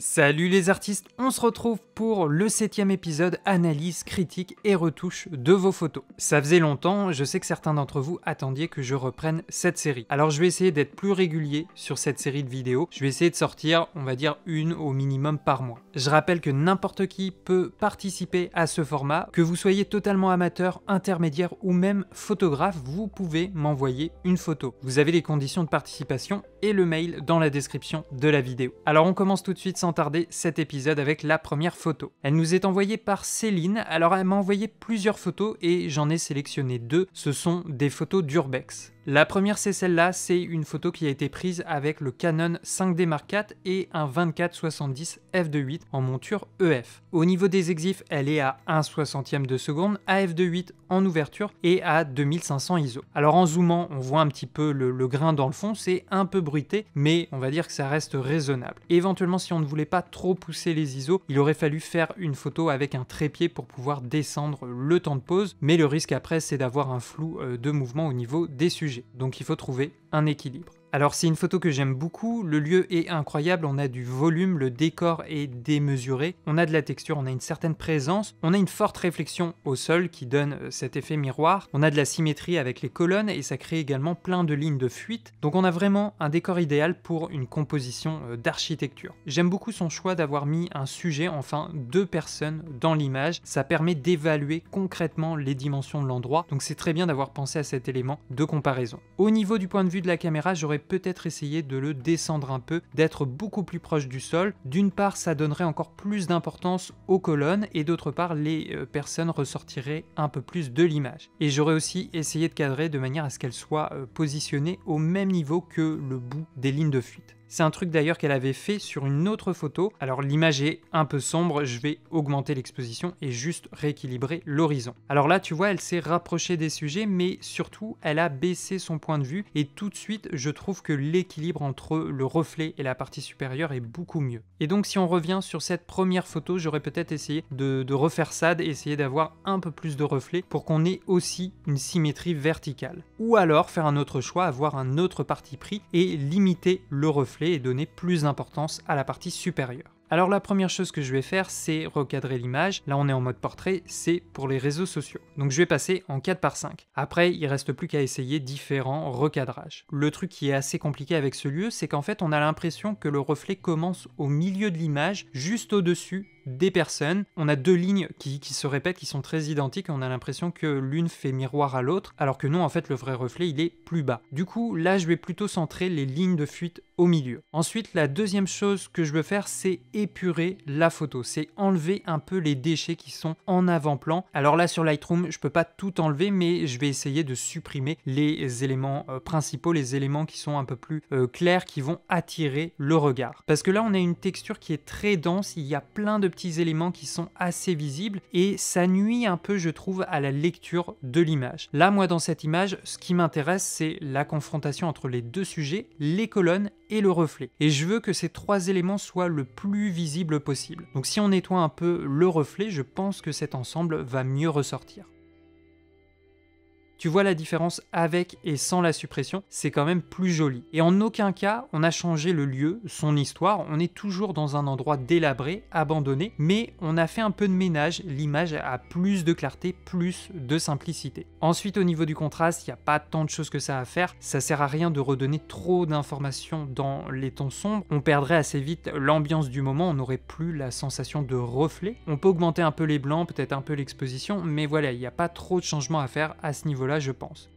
Salut les artistes, on se retrouve pour le 7e épisode analyse, critique et retouche de vos photos. Ça faisait longtemps, je sais que certains d'entre vous attendiez que je reprenne cette série. Alors je vais essayer d'être plus régulier sur cette série de vidéos, je vais essayer de sortir, on va dire, une au minimum par mois. Je rappelle que n'importe qui peut participer à ce format, que vous soyez totalement amateur, intermédiaire ou même photographe, vous pouvez m'envoyer une photo. Vous avez les conditions de participation et le mail dans la description de la vidéo. Alors on commence tout de suite sans tarder cet épisode avec la première photo. Elle nous est envoyée par Céline, alors elle m'a envoyé plusieurs photos et j'en ai sélectionné deux, ce sont des photos d'urbex. La première c'est celle-là, c'est une photo qui a été prise avec le Canon 5D Mark IV et un 24-70 f2.8 en monture EF. Au niveau des exifs, elle est à 1/60 de seconde, à f2.8 en ouverture et à 2500 ISO. Alors en zoomant, on voit un petit peu le grain dans le fond, c'est un peu bruité, mais on va dire que ça reste raisonnable. Éventuellement, si on ne voulait pas trop pousser les ISO, il aurait fallu faire une photo avec un trépied pour pouvoir descendre le temps de pause, mais le risque après, c'est d'avoir un flou de mouvement au niveau des sujets. Donc il faut trouver un équilibre. Alors c'est une photo que j'aime beaucoup, le lieu est incroyable, on a du volume, le décor est démesuré, on a de la texture, on a une certaine présence, on a une forte réflexion au sol qui donne cet effet miroir, on a de la symétrie avec les colonnes et ça crée également plein de lignes de fuite, donc on a vraiment un décor idéal pour une composition d'architecture. J'aime beaucoup son choix d'avoir mis un sujet, enfin deux personnes dans l'image, ça permet d'évaluer concrètement les dimensions de l'endroit, donc c'est très bien d'avoir pensé à cet élément de comparaison. Au niveau du point de vue de la caméra, j'aurais peut-être essayer de le descendre un peu, d'être beaucoup plus proche du sol. D'une part, ça donnerait encore plus d'importance aux colonnes et d'autre part, les personnes ressortiraient un peu plus de l'image. Et j'aurais aussi essayé de cadrer de manière à ce qu'elle soit positionnée au même niveau que le bout des lignes de fuite. C'est un truc d'ailleurs qu'elle avait fait sur une autre photo. Alors l'image est un peu sombre, je vais augmenter l'exposition et juste rééquilibrer l'horizon. Alors là, tu vois, elle s'est rapprochée des sujets, mais surtout, elle a baissé son point de vue et tout de suite, je trouve que l'équilibre entre le reflet et la partie supérieure est beaucoup mieux. Et donc si on revient sur cette première photo, j'aurais peut-être essayé de refaire ça, d'essayer d'avoir un peu plus de reflet pour qu'on ait aussi une symétrie verticale. Ou alors faire un autre choix, avoir un autre parti pris et limiter le reflet et donner plus d'importance à la partie supérieure. Alors la première chose que je vais faire, c'est recadrer l'image. Là on est en mode portrait, c'est pour les réseaux sociaux. Donc je vais passer en 4:5. Après, il reste plus qu'à essayer différents recadrages. Le truc qui est assez compliqué avec ce lieu, c'est qu'en fait on a l'impression que le reflet commence au milieu de l'image, juste au-dessus des personnes. On a deux lignes qui se répètent, qui sont très identiques, et on a l'impression que l'une fait miroir à l'autre, alors que non, en fait le vrai reflet il est plus bas. Du coup, là je vais plutôt centrer les lignes de fuite au milieu. Ensuite, la deuxième chose que je veux faire, c'est épurer la photo, c'est enlever un peu les déchets qui sont en avant-plan. Alors là sur Lightroom, je peux pas tout enlever, mais je vais essayer de supprimer les éléments principaux, les éléments qui sont un peu plus clairs, qui vont attirer le regard. Parce que là on a une texture qui est très dense, il y a plein de petits éléments qui sont assez visibles et ça nuit un peu, je trouve, à la lecture de l'image. Là, moi dans cette image, ce qui m'intéresse, c'est la confrontation entre les deux sujets, les colonnes et le reflet. Et je veux que ces trois éléments soient le plus visibles possible. Donc si on nettoie un peu le reflet, je pense que cet ensemble va mieux ressortir. Tu vois la différence avec et sans la suppression, c'est quand même plus joli. Et en aucun cas, on a changé le lieu, son histoire, on est toujours dans un endroit délabré, abandonné, mais on a fait un peu de ménage, l'image a plus de clarté, plus de simplicité. Ensuite, au niveau du contraste, il n'y a pas tant de choses que ça à faire, ça sert à rien de redonner trop d'informations dans les tons sombres, on perdrait assez vite l'ambiance du moment, on n'aurait plus la sensation de reflet. On peut augmenter un peu les blancs, peut-être un peu l'exposition, mais voilà, il n'y a pas trop de changements à faire à ce niveau-là, je pense.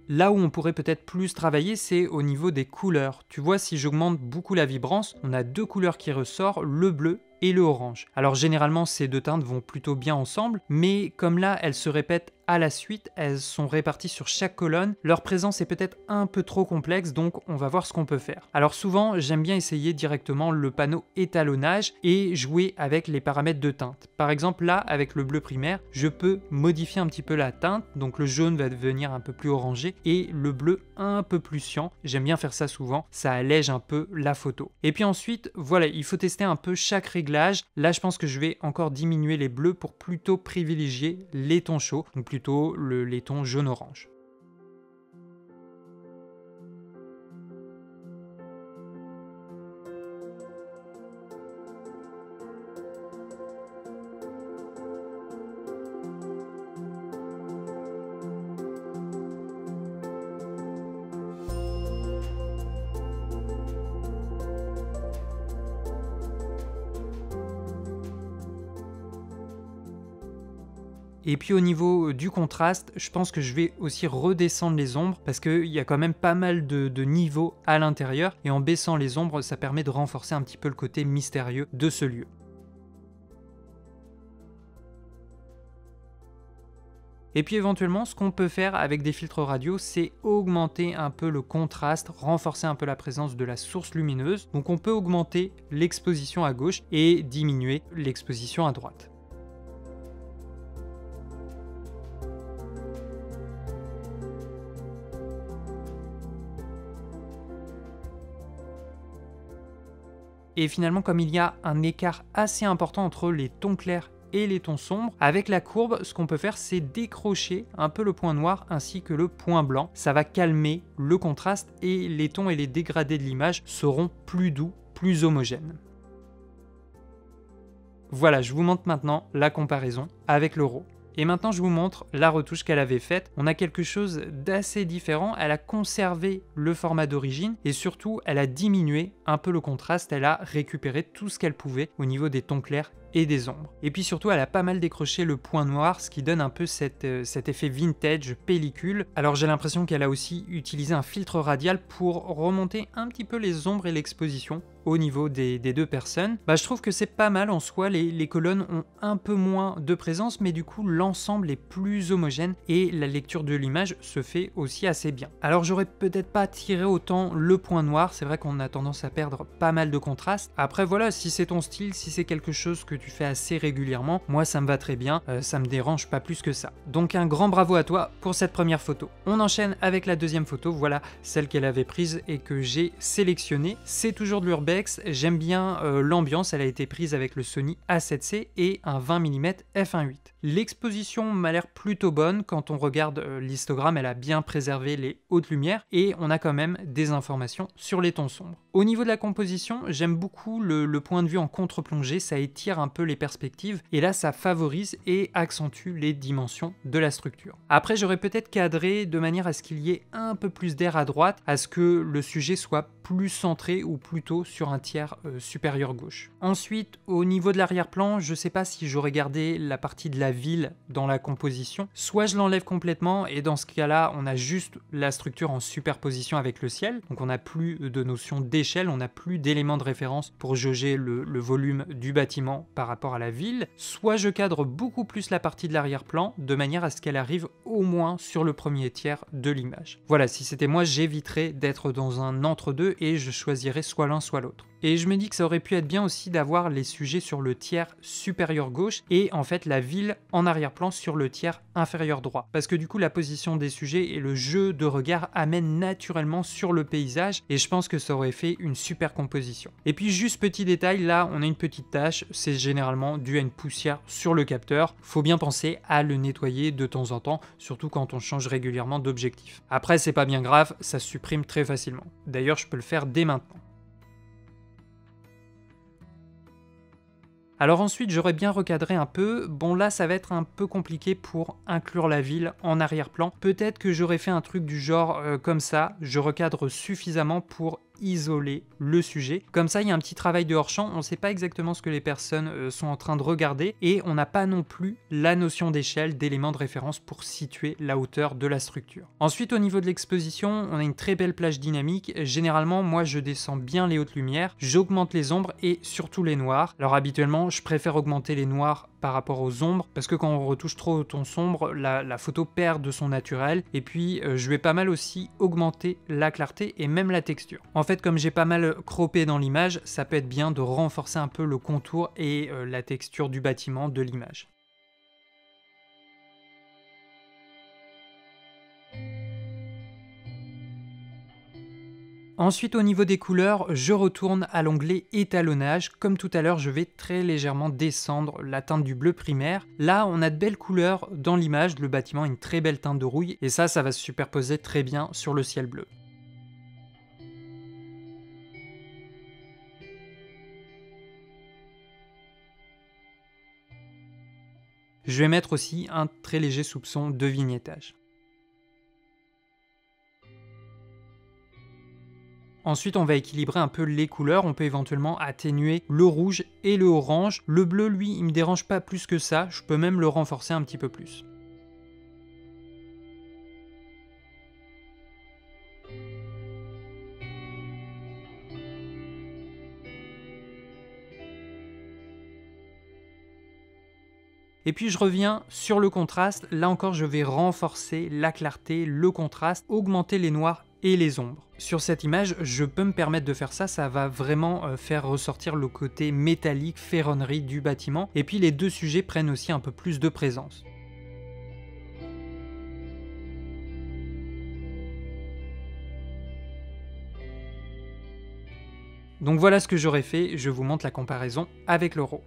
Là où on pourrait peut-être plus travailler, c'est au niveau des couleurs. Tu vois, si j'augmente beaucoup la vibrance, on a deux couleurs qui ressortent, le bleu et le orange. Alors généralement, ces deux teintes vont plutôt bien ensemble, mais comme là, elles se répètent à la suite, elles sont réparties sur chaque colonne, leur présence est peut-être un peu trop complexe, donc on va voir ce qu'on peut faire. Alors souvent, j'aime bien essayer directement le panneau étalonnage et jouer avec les paramètres de teinte. Par exemple là, avec le bleu primaire, je peux modifier un petit peu la teinte, donc le jaune va devenir un peu plus orangé et le bleu un peu plus cyan. J'aime bien faire ça souvent, ça allège un peu la photo. Et puis ensuite, voilà, il faut tester un peu chaque réglage. Là, je pense que je vais encore diminuer les bleus pour plutôt privilégier les tons chauds, donc plutôt les tons jaune-orange. Et puis au niveau du contraste, je pense que je vais aussi redescendre les ombres parce qu'il y a quand même pas mal de niveaux à l'intérieur et en baissant les ombres, ça permet de renforcer un petit peu le côté mystérieux de ce lieu. Et puis éventuellement, ce qu'on peut faire avec des filtres radio, c'est augmenter un peu le contraste, renforcer un peu la présence de la source lumineuse. Donc on peut augmenter l'exposition à gauche et diminuer l'exposition à droite. Et finalement, comme il y a un écart assez important entre les tons clairs et les tons sombres, avec la courbe, ce qu'on peut faire, c'est décrocher un peu le point noir ainsi que le point blanc. Ça va calmer le contraste et les tons et les dégradés de l'image seront plus doux, plus homogènes. Voilà, je vous montre maintenant la comparaison avec le RAW. Et maintenant, je vous montre la retouche qu'elle avait faite. On a quelque chose d'assez différent. Elle a conservé le format d'origine et surtout, elle a diminué un peu le contraste. Elle a récupéré tout ce qu'elle pouvait au niveau des tons clairs et des ombres. Et puis surtout, elle a pas mal décroché le point noir, ce qui donne un peu cet effet vintage pellicule. Alors j'ai l'impression qu'elle a aussi utilisé un filtre radial pour remonter un petit peu les ombres et l'exposition au niveau des deux personnes. Je trouve que c'est pas mal en soi, les colonnes ont un peu moins de présence, mais du coup l'ensemble est plus homogène et la lecture de l'image se fait aussi assez bien. Alors j'aurais peut-être pas tiré autant le point noir, c'est vrai qu'on a tendance à perdre pas mal de contraste. Après voilà, si c'est ton style, si c'est quelque chose que tu fais assez régulièrement, moi ça me va très bien, ça me dérange pas plus que ça. Donc un grand bravo à toi pour cette première photo. On enchaîne avec la deuxième photo, voilà celle qu'elle avait prise et que j'ai sélectionnée. C'est toujours de l'urbex, j'aime bien l'ambiance, elle a été prise avec le Sony A7C et un 20 mm f1.8. L'exposition m'a l'air plutôt bonne, quand on regarde l'histogramme, elle a bien préservé les hautes lumières et on a quand même des informations sur les tons sombres. Au niveau de la composition, j'aime beaucoup le point de vue en contre-plongée, ça étire un peu les perspectives et là ça favorise et accentue les dimensions de la structure. Après j'aurais peut-être cadré de manière à ce qu'il y ait un peu plus d'air à droite, à ce que le sujet soit plus centré ou plutôt sur un tiers supérieur gauche. Ensuite, au niveau de l'arrière-plan, je sais pas si j'aurais gardé la partie de la ville dans la composition, soit je l'enlève complètement et dans ce cas-là, on a juste la structure en superposition avec le ciel, donc on n'a plus de notion d'échelle, on n'a plus d'éléments de référence pour jauger le volume du bâtiment par rapport à la ville, soit je cadre beaucoup plus la partie de l'arrière-plan de manière à ce qu'elle arrive au moins sur le premier tiers de l'image. Voilà, si c'était moi, j'éviterais d'être dans un entre-deux et je choisirais soit l'un soit l'autre. Et je me dis que ça aurait pu être bien aussi d'avoir les sujets sur le tiers supérieur gauche et en fait la ville en arrière-plan sur le tiers inférieur droit. Parce que du coup la position des sujets et le jeu de regard amènent naturellement sur le paysage et je pense que ça aurait fait une super composition. Et puis juste petit détail, là on a une petite tache, c'est généralement dû à une poussière sur le capteur. Faut bien penser à le nettoyer de temps en temps, surtout quand on change régulièrement d'objectif. Après c'est pas bien grave, ça se supprime très facilement. D'ailleurs je peux le faire dès maintenant. Alors ensuite, j'aurais bien recadré un peu. Bon là, ça va être un peu compliqué pour inclure la ville en arrière-plan. Peut-être que j'aurais fait un truc du genre comme ça. Je recadre suffisamment pour isoler le sujet. Comme ça, il y a un petit travail de hors-champ. On ne sait pas exactement ce que les personnes sont en train de regarder et on n'a pas non plus la notion d'échelle, d'éléments de référence pour situer la hauteur de la structure. Ensuite, au niveau de l'exposition, on a une très belle plage dynamique. Généralement, moi, je descends bien les hautes lumières, j'augmente les ombres et surtout les noirs. Alors habituellement, je préfère augmenter les noirs par rapport aux ombres parce que quand on retouche trop au ton sombre, la photo perd de son naturel et puis je vais pas mal aussi augmenter la clarté et même la texture. En fait, comme j'ai pas mal croppé dans l'image, ça peut être bien de renforcer un peu le contour et la texture du bâtiment de l'image. Ensuite, au niveau des couleurs, je retourne à l'onglet étalonnage. Comme tout à l'heure, je vais très légèrement descendre la teinte du bleu primaire. Là, on a de belles couleurs dans l'image. Le bâtiment a une très belle teinte de rouille et ça va se superposer très bien sur le ciel bleu. Je vais mettre aussi un très léger soupçon de vignettage. Ensuite, on va équilibrer un peu les couleurs, on peut éventuellement atténuer le rouge et le orange. Le bleu, lui, il me dérange pas plus que ça, je peux même le renforcer un petit peu plus. Et puis je reviens sur le contraste, là encore je vais renforcer la clarté, le contraste, augmenter les noirs et les ombres. Sur cette image, je peux me permettre de faire ça, ça va vraiment faire ressortir le côté métallique, ferronnerie du bâtiment, et puis les deux sujets prennent aussi un peu plus de présence. Donc voilà ce que j'aurais fait, je vous montre la comparaison avec le RAW.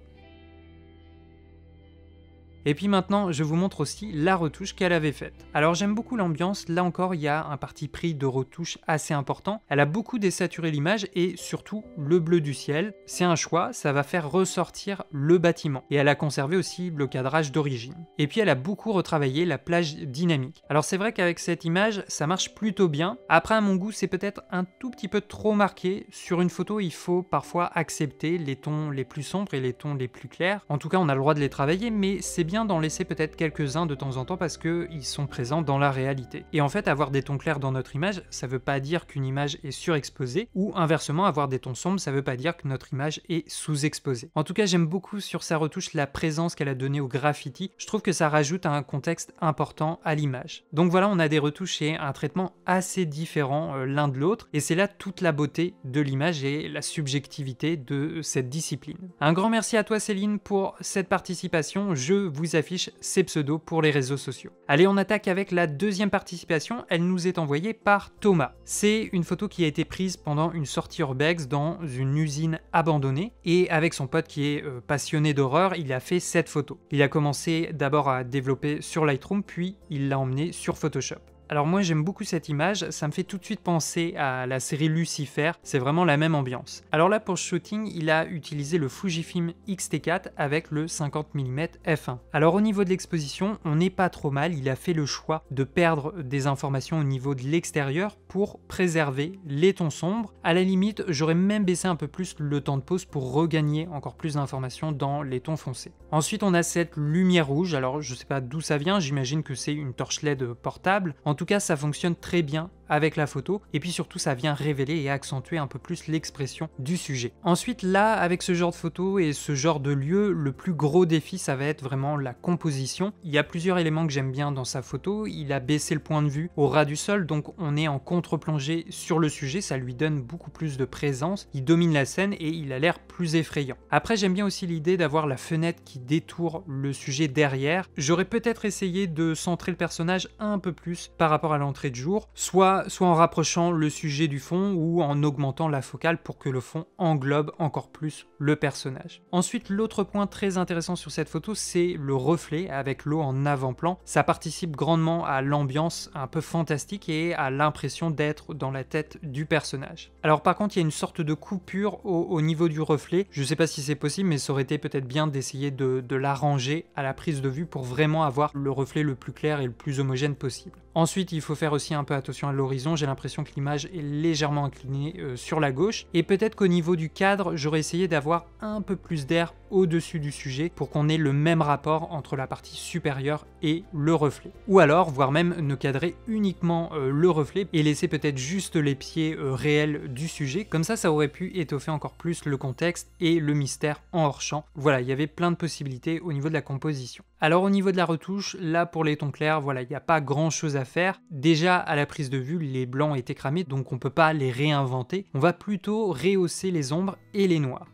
Et puis maintenant, je vous montre aussi la retouche qu'elle avait faite. Alors j'aime beaucoup l'ambiance, là encore il y a un parti pris de retouche assez important. Elle a beaucoup désaturé l'image et surtout le bleu du ciel. C'est un choix, ça va faire ressortir le bâtiment. Et elle a conservé aussi le cadrage d'origine. Et puis elle a beaucoup retravaillé la plage dynamique. Alors c'est vrai qu'avec cette image, ça marche plutôt bien. Après à mon goût, c'est peut-être un tout petit peu trop marqué. Sur une photo, il faut parfois accepter les tons les plus sombres et les tons les plus clairs. En tout cas, on a le droit de les travailler, mais c'est bien d'en laisser peut-être quelques-uns de temps en temps parce qu'ils sont présents dans la réalité. Et en fait, avoir des tons clairs dans notre image, ça veut pas dire qu'une image est surexposée, ou inversement, avoir des tons sombres, ça veut pas dire que notre image est sous-exposée. En tout cas, j'aime beaucoup sur sa retouche la présence qu'elle a donnée au graffiti. Je trouve que ça rajoute un contexte important à l'image. Donc voilà, on a des retouches et un traitement assez différent l'un de l'autre, et c'est là toute la beauté de l'image et la subjectivité de cette discipline. Un grand merci à toi Céline pour cette participation, je vous affiche ses pseudos pour les réseaux sociaux. Allez, on attaque avec la deuxième participation, elle nous est envoyée par Thomas. C'est une photo qui a été prise pendant une sortie urbex dans une usine abandonnée, et avec son pote qui est passionné d'horreur, il a fait cette photo. Il a commencé d'abord à développer sur Lightroom, puis il l'a emmené sur Photoshop. Alors moi j'aime beaucoup cette image, ça me fait tout de suite penser à la série Lucifer, c'est vraiment la même ambiance. Alors là pour le shooting, il a utilisé le Fujifilm X-T4 avec le 50 mm f1. Alors au niveau de l'exposition, on n'est pas trop mal, il a fait le choix de perdre des informations au niveau de l'extérieur pour préserver les tons sombres. À la limite, j'aurais même baissé un peu plus le temps de pause pour regagner encore plus d'informations dans les tons foncés. Ensuite on a cette lumière rouge, alors je sais pas d'où ça vient, j'imagine que c'est une torche LED portable. En tout cas, ça fonctionne très bien avec la photo, et puis surtout ça vient révéler et accentuer un peu plus l'expression du sujet. Ensuite là, avec ce genre de photo et ce genre de lieu, le plus gros défi ça va être vraiment la composition. Il y a plusieurs éléments que j'aime bien dans sa photo, il a baissé le point de vue au ras du sol, donc on est en contre-plongée sur le sujet, ça lui donne beaucoup plus de présence, il domine la scène et il a l'air plus effrayant. Après j'aime bien aussi l'idée d'avoir la fenêtre qui détourne le sujet derrière. J'aurais peut-être essayé de centrer le personnage un peu plus par rapport à l'entrée de jour, soit en rapprochant le sujet du fond ou en augmentant la focale pour que le fond englobe encore plus le personnage. Ensuite, l'autre point très intéressant sur cette photo, c'est le reflet avec l'eau en avant-plan. Ça participe grandement à l'ambiance un peu fantastique et à l'impression d'être dans la tête du personnage. Alors par contre, il y a une sorte de coupure au niveau du reflet. Je sais pas si c'est possible, mais ça aurait été peut-être bien d'essayer de l'arranger à la prise de vue pour vraiment avoir le reflet le plus clair et le plus homogène possible. Ensuite, il faut faire aussi un peu attention à l'horizon, j'ai l'impression que l'image est légèrement inclinée sur la gauche, et peut-être qu'au niveau du cadre, j'aurais essayé d'avoir un peu plus d'air au-dessus du sujet pour qu'on ait le même rapport entre la partie supérieure et le reflet. Ou alors, voire même ne cadrer uniquement le reflet et laisser peut-être juste les pieds réels du sujet, comme ça aurait pu étoffer encore plus le contexte et le mystère en hors-champ. Voilà, il y avait plein de possibilités au niveau de la composition. Alors au niveau de la retouche, là pour les tons clairs, voilà, il n'y a pas grand chose à faire. Déjà à la prise de vue, les blancs étaient cramés, donc on ne peut pas les réinventer. On va plutôt rehausser les ombres et les noirs.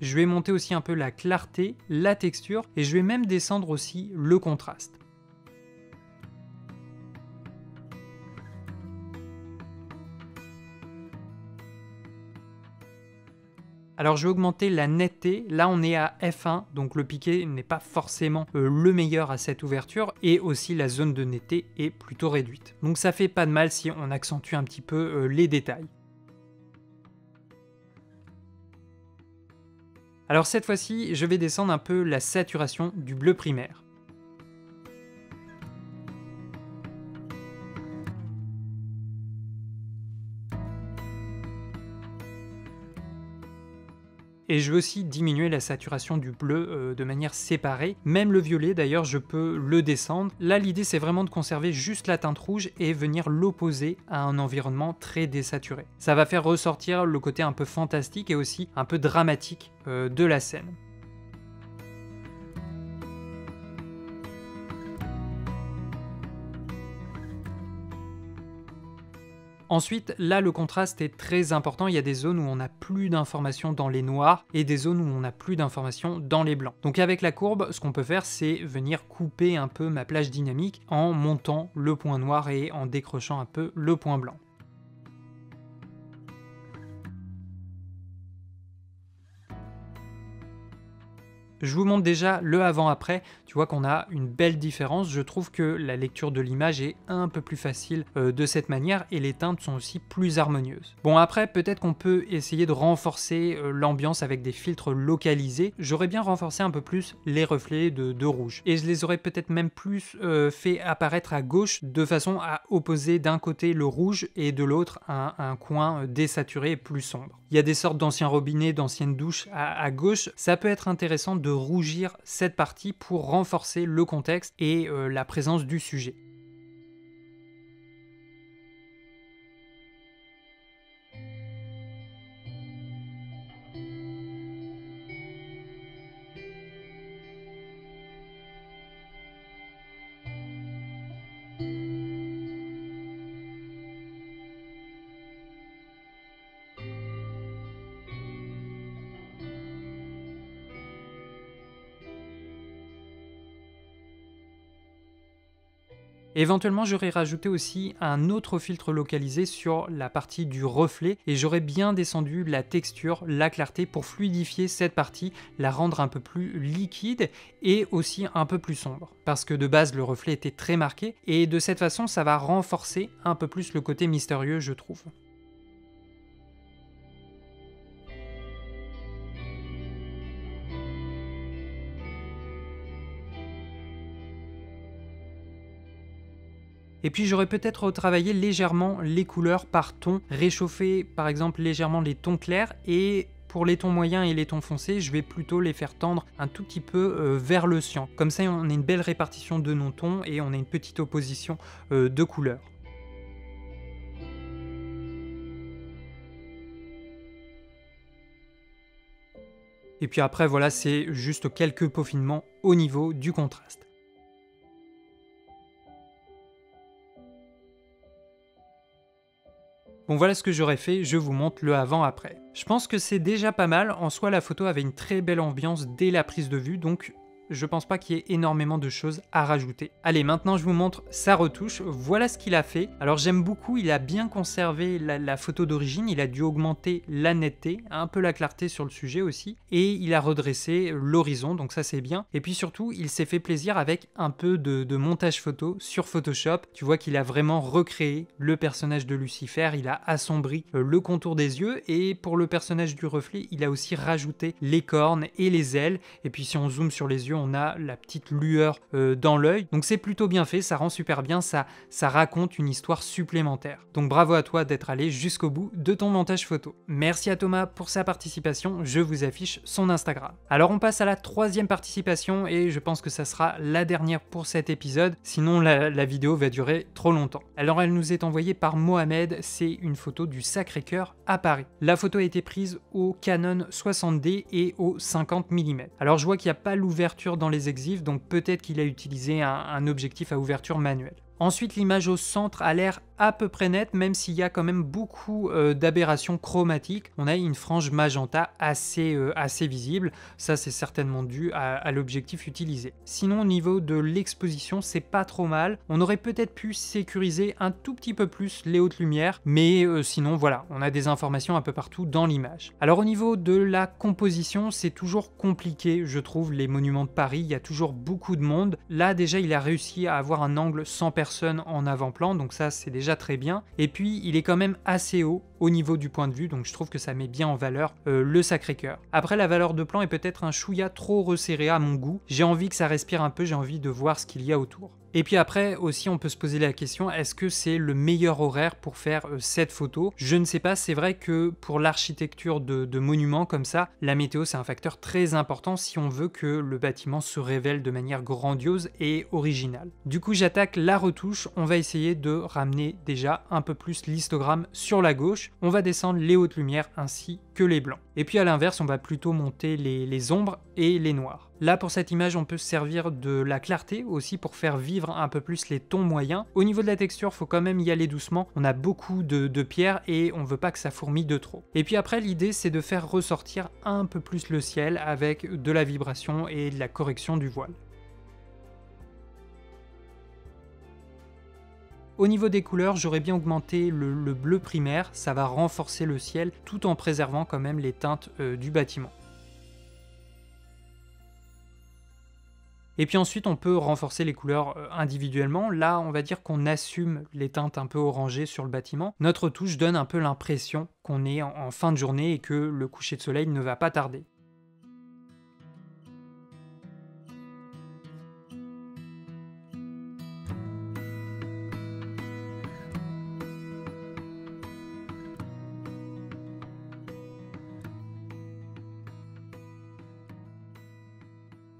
Je vais monter aussi un peu la clarté, la texture, et je vais même descendre aussi le contraste. Alors je vais augmenter la netteté, là on est à F1, donc le piqué n'est pas forcément le meilleur à cette ouverture, et aussi la zone de netteté est plutôt réduite. Donc ça fait pas de mal si on accentue un petit peu les détails. Alors cette fois-ci, je vais descendre un peu la saturation du bleu primaire. Et je veux aussi diminuer la saturation du bleu de manière séparée. Même le violet d'ailleurs, je peux le descendre. Là, l'idée c'est vraiment de conserver juste la teinte rouge et venir l'opposer à un environnement très désaturé. Ça va faire ressortir le côté un peu fantastique et aussi un peu dramatique de la scène. Ensuite, là, le contraste est très important. Il y a des zones où on n'a plus d'informations dans les noirs et des zones où on n'a plus d'informations dans les blancs. Donc avec la courbe, ce qu'on peut faire, c'est venir couper un peu ma plage dynamique en montant le point noir et en décrochant un peu le point blanc. Je vous montre déjà le avant-après, tu vois qu'on a une belle différence, je trouve que la lecture de l'image est un peu plus facile de cette manière et les teintes sont aussi plus harmonieuses. Bon après, peut-être qu'on peut essayer de renforcer l'ambiance avec des filtres localisés, j'aurais bien renforcé un peu plus les reflets de rouge et je les aurais peut-être même plus fait apparaître à gauche de façon à opposer d'un côté le rouge et de l'autre un coin désaturé et plus sombre. Il y a des sortes d'anciens robinets, d'anciennes douches à gauche, ça peut être intéressant de rougir cette partie pour renforcer le contexte et la présence du sujet. Éventuellement, j'aurais rajouté aussi un autre filtre localisé sur la partie du reflet et j'aurais bien descendu la texture, la clarté pour fluidifier cette partie, la rendre un peu plus liquide et aussi un peu plus sombre. Parce que de base, le reflet était très marqué et de cette façon, ça va renforcer un peu plus le côté mystérieux, je trouve. Et puis j'aurais peut-être retravaillé légèrement les couleurs par ton, réchauffer par exemple légèrement les tons clairs et pour les tons moyens et les tons foncés, je vais plutôt les faire tendre un tout petit peu vers le cyan. Comme ça on a une belle répartition de nos tons et on a une petite opposition de couleurs. Et puis après voilà, c'est juste quelques peaufinements au niveau du contraste. Bon voilà ce que j'aurais fait, je vous montre le avant-après. Je pense que c'est déjà pas mal, en soi la photo avait une très belle ambiance dès la prise de vue, donc je pense pas qu'il y ait énormément de choses à rajouter. Allez, maintenant je vous montre sa retouche, voilà ce qu'il a fait. Alors j'aime beaucoup, il a bien conservé la photo d'origine, il a dû augmenter la netteté, un peu la clarté sur le sujet aussi, et il a redressé l'horizon, donc ça c'est bien. Et puis surtout, il s'est fait plaisir avec un peu de montage photo sur Photoshop. Tu vois qu'il a vraiment recréé le personnage de Lucifer, il a assombri le contour des yeux, et pour le personnage du reflet, il a aussi rajouté les cornes et les ailes, et puis si on zoome sur les yeux, on a la petite lueur dans l'œil. Donc c'est plutôt bien fait, ça rend super bien, ça raconte une histoire supplémentaire. Donc bravo à toi d'être allé jusqu'au bout de ton montage photo. Merci à Thomas pour sa participation, je vous affiche son Instagram. Alors on passe à la troisième participation et je pense que ça sera la dernière pour cet épisode, sinon la vidéo va durer trop longtemps. Alors elle nous est envoyée par Mohamed, c'est une photo du Sacré-Cœur à Paris. La photo a été prise au Canon 60D et au 50 mm. Alors je vois qu'il n'y a pas l'ouverture dans les exifs, donc peut-être qu'il a utilisé un objectif à ouverture manuelle. Ensuite, l'image au centre a l'air à peu près nette, même s'il y a quand même beaucoup d'aberrations chromatiques. On a une frange magenta assez visible. Ça, c'est certainement dû à l'objectif utilisé. Sinon, au niveau de l'exposition, c'est pas trop mal. On aurait peut-être pu sécuriser un tout petit peu plus les hautes lumières, mais sinon, voilà, on a des informations un peu partout dans l'image. Alors, au niveau de la composition, c'est toujours compliqué, je trouve, les monuments de Paris. Il y a toujours beaucoup de monde. Là, déjà, il a réussi à avoir un angle sans personne en avant-plan, donc ça c'est déjà très bien. Et puis il est quand même assez haut au niveau du point de vue, donc je trouve que ça met bien en valeur le Sacré-Cœur. Après, la valeur de plan est peut-être un chouïa trop resserré à mon goût, j'ai envie que ça respire un peu, j'ai envie de voir ce qu'il y a autour. Et puis après aussi on peut se poser la question, est-ce que c'est le meilleur horaire pour faire cette photo? Je ne sais pas, c'est vrai que pour l'architecture de monuments comme ça, la météo c'est un facteur très important si on veut que le bâtiment se révèle de manière grandiose et originale. Du coup j'attaque la retouche, on va essayer de ramener déjà un peu plus l'histogramme sur la gauche, on va descendre les hautes lumières ainsi que les blancs. Et puis à l'inverse on va plutôt monter les ombres et les noirs. Là pour cette image on peut se servir de la clarté aussi pour faire vivre un peu plus les tons moyens. Au niveau de la texture faut quand même y aller doucement, on a beaucoup de pierres et on veut pas que ça fourmille de trop. Et puis après l'idée c'est de faire ressortir un peu plus le ciel avec de la vibration et de la correction du voile. Au niveau des couleurs, j'aurais bien augmenté le bleu primaire, ça va renforcer le ciel tout en préservant quand même les teintes du bâtiment. Et puis ensuite, on peut renforcer les couleurs individuellement. Là, on va dire qu'on assume les teintes un peu orangées sur le bâtiment. Notre touche donne un peu l'impression qu'on est en fin de journée et que le coucher de soleil ne va pas tarder.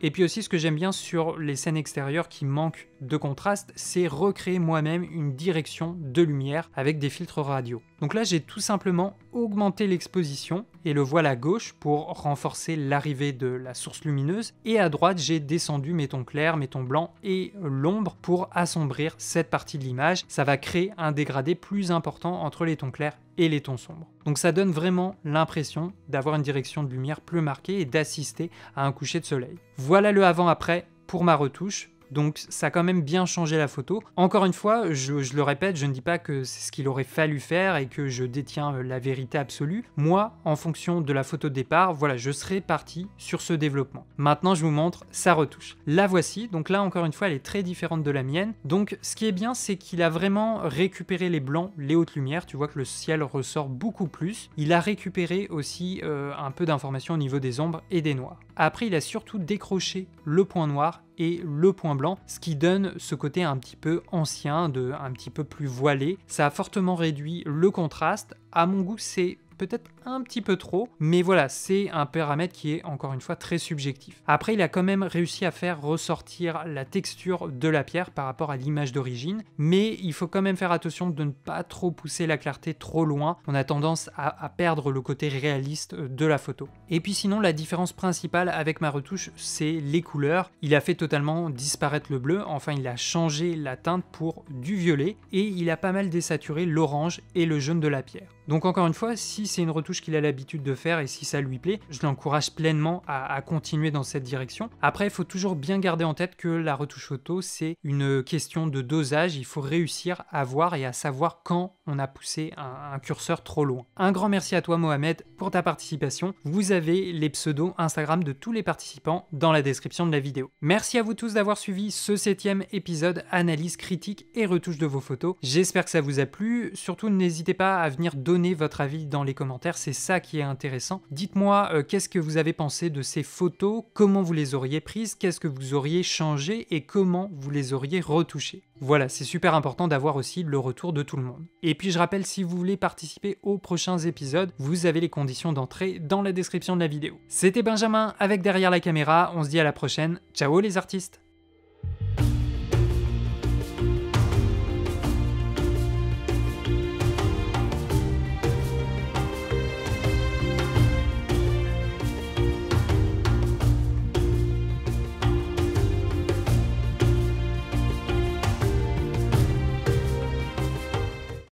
Et puis aussi, ce que j'aime bien sur les scènes extérieures qui manquent de contraste, c'est recréer moi-même une direction de lumière avec des filtres radio. Donc là, j'ai tout simplement augmenté l'exposition et le voile à gauche pour renforcer l'arrivée de la source lumineuse. Et à droite, j'ai descendu mes tons clairs, mes tons blancs et l'ombre pour assombrir cette partie de l'image. Ça va créer un dégradé plus important entre les tons clairs et les tons sombres. Donc ça donne vraiment l'impression d'avoir une direction de lumière plus marquée et d'assister à un coucher de soleil. Voilà le avant-après pour ma retouche. Donc ça a quand même bien changé la photo. Encore une fois, je le répète, je ne dis pas que c'est ce qu'il aurait fallu faire et que je détiens la vérité absolue. Moi, en fonction de la photo de départ, voilà, je serais parti sur ce développement. Maintenant, je vous montre sa retouche. La voici, donc là encore une fois, elle est très différente de la mienne. Donc ce qui est bien, c'est qu'il a vraiment récupéré les blancs, les hautes lumières. Tu vois que le ciel ressort beaucoup plus. Il a récupéré aussi un peu d'informations au niveau des ombres et des noirs. Après, il a surtout décroché le point noir et le point blanc, ce qui donne ce côté un petit peu ancien, un petit peu plus voilé. Ça a fortement réduit le contraste. À mon goût, c'est peut-être un petit peu trop, mais voilà, c'est un paramètre qui est encore une fois très subjectif. Après, il a quand même réussi à faire ressortir la texture de la pierre par rapport à l'image d'origine, mais il faut quand même faire attention de ne pas trop pousser la clarté trop loin. On a tendance à perdre le côté réaliste de la photo. Et puis sinon, la différence principale avec ma retouche, c'est les couleurs. Il a fait totalement disparaître le bleu, enfin il a changé la teinte pour du violet, et il a pas mal désaturé l'orange et le jaune de la pierre. Donc encore une fois, si c'est une retouche qu'il a l'habitude de faire et si ça lui plaît, je l'encourage pleinement à continuer dans cette direction. Après, il faut toujours bien garder en tête que la retouche photo, c'est une question de dosage. Il faut réussir à voir et à savoir quand on a poussé un curseur trop loin. Un grand merci à toi Mohamed pour ta participation. Vous avez les pseudos Instagram de tous les participants dans la description de la vidéo. Merci à vous tous d'avoir suivi ce 7e épisode analyse, critique et retouche de vos photos. J'espère que ça vous a plu. Surtout, n'hésitez pas à venir donner votre avis dans les commentaires, c'est ça qui est intéressant. Dites-moi qu'est-ce que vous avez pensé de ces photos, comment vous les auriez prises, qu'est-ce que vous auriez changé et comment vous les auriez retouchées. Voilà, c'est super important d'avoir aussi le retour de tout le monde. Et puis je rappelle, si vous voulez participer aux prochains épisodes, vous avez les conditions d'entrée dans la description de la vidéo. C'était Benjamin avec Derrière la caméra, on se dit à la prochaine, ciao les artistes!